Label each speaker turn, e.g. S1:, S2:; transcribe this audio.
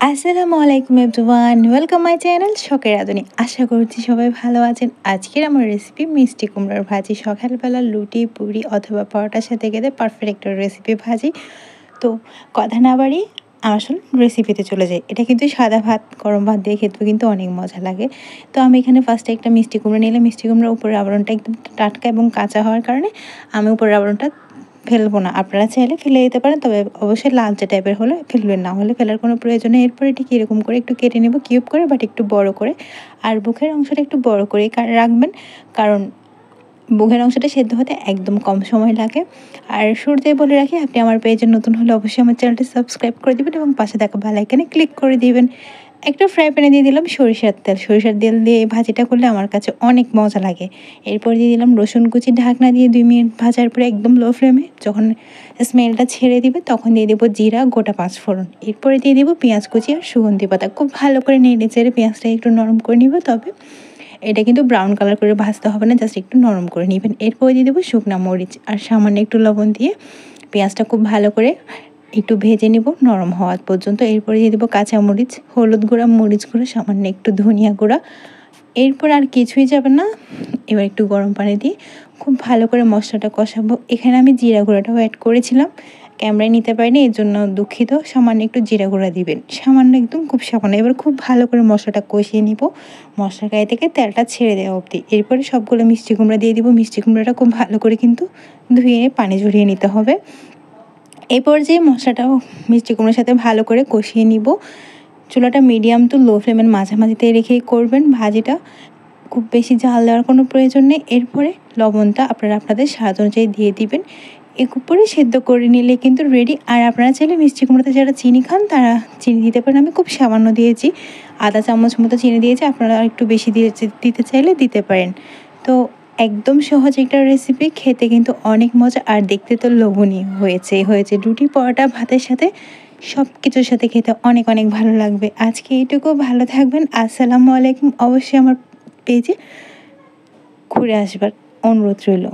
S1: আসসালামু আলাইকুম everyone, welcome my channel শখের রাঁধুনি। আশা করছি সবাই ভালো আছেন। আজকের আমার রেসিপি মিষ্টি কুমড়োর ভাজি। সকালবেলা লুটি পুরি অথবা পরোটার সাথে খেতে পারফেক্ট একটা রেসিপি ভাজি। তো কথা না বাড়িয়ে আসল রেসিপিতে চলে যাই। এটা কিন্তু সাদা ভাত, গরম ভাত দিয়ে খেতেও কিন্তু অনেক মজা লাগে। তো আমি এখানে ফার্স্টে একটা মিষ্টি কুমড়ো নিলাম। মিষ্টি কুমড়োর উপরের আবরণটা একদম টাটকা এবং কাঁচা হওয়ার কারণে আমি উপরের আবরণটা ফেলবো না। আপনারা চাইলে ফেলে দিতে পারেন, তবে অবশ্যই লালচে টাইপের হলে ফেলবেন, না হলে ফেলার কোনো প্রয়োজন নেই। এরপরে ঠিক এরকম করে একটু কেটে নেব, কিউব করে, বাট একটু বড় করে। আর বুকের অংশটা একটু বড় করেই রাখবেন, কারণ বুকের অংশটা সেদ্ধ হতে একদম কম সময় লাগে। আর শুরুতেই বলে রাখি, আপনি আমার পেজে নতুন হলে অবশ্যই আমার চ্যানেলটি সাবস্ক্রাইব করে দিবেন এবং পাশে থাকা বেল আইকনে ক্লিক করে দিবেন। একটা ফ্রাই প্যানে দিয়ে দিলাম সরিষার তেল। সরিষার তেল দিয়ে এই ভাজিটা করলে আমার কাছে অনেক মজা লাগে। এরপর দিয়ে দিলাম রসুন কুচি, ঢাকনা দিয়ে 2 মিনিট ভাজার পরে একদম লো ফ্লেমে যখন স্মেলটা ছেড়ে দিবে তখন দিয়ে দেবো জিরা, গোটা 5 ফোড়ন। এরপরে দিয়ে দেবো পেঁয়াজ কুচি আর সুগন্ধি পাতা। খুব ভালো করে নেড়ে চেড়ে পেঁয়াজটা একটু নরম করে নিব, তবে এটা কিন্তু ব্রাউন কালার করে ভাজতে হবে না, জাস্ট একটু নরম করে নেবেন। এরপরে দিয়ে দেবো শুকনো মরিচ আর সামান্য একটু লবণ দিয়ে পেঁয়াজটা খুব ভালো করে একটু ভেজে নেব নরম হওয়া পর্যন্ত। এরপরে দিয়ে দেবো কাঁচামরিচ, হলুদ গুঁড়া, মরিচ গুঁড়া, সামান্য একটু ধনিয়া গুঁড়া। এরপর আর কিছুই যাবে না। এবার একটু গরম পানি দিয়ে খুব ভালো করে মশলাটা কষাবো। এখানে আমি জিরা গুঁড়াটাও অ্যাড করেছিলাম, ক্যামেরায় নিতে পারিনি, এর জন্য দুঃখিত। সামান্য একটু জিরা গুঁড়া দিবেন, সামান্য, একদম খুব সামান্য। এবার খুব ভালো করে মশলাটা কষিয়ে নিব, মশলার গায়ে থেকে তেলটা ছেড়ে দেওয়া অবধি। এরপরে সবগুলো মিষ্টি কুমড়া দিয়ে দিব। মিষ্টি কুমড়াটা খুব ভালো করে কিন্তু ধুয়ে পানি ঝরিয়ে নিতে হবে। এই পর্যায়ে মশলাটাও মিষ্টি কুমড়োর সাথে ভালো করে কষিয়ে নিব। চুলাটা মিডিয়াম টু লো ফ্লেমের মাঝামাঝিতে রেখেই করবেন ভাজিটা, খুব বেশি ঝাল দেওয়ার কোনো প্রয়োজন নেই। এরপরে লবণটা আপনারা আপনাদের স্বাদ অনুযায়ী দিয়ে দিবেন। এর উপরে সেদ্ধ করে নিলে কিন্তু রেডি। আর আপনারা চাইলে মিষ্টি কুমড়োতে যারা চিনি খান তারা চিনি দিতে পারেন। আমি খুব সামান্য দিয়েছি, আধা চামচ মতো চিনি দিয়েছি। আপনারা একটু বেশি দিতে চাইলে দিতে পারেন। তো একদম সহজ একটা রেসিপি, খেতে কিন্তু অনেক মজা আর দেখতে তো লোভনীয় হয়েছে রুটি, পরোটা, ভাতের সাথে সব কিছুর সাথে খেতে অনেক অনেক ভালো লাগবে। আজকে এইটুকু, ভালো থাকবেন। আসসালামু আলাইকুম। অবশ্যই আমার পেজে ঘুরে আসবার অনুরোধ রইল।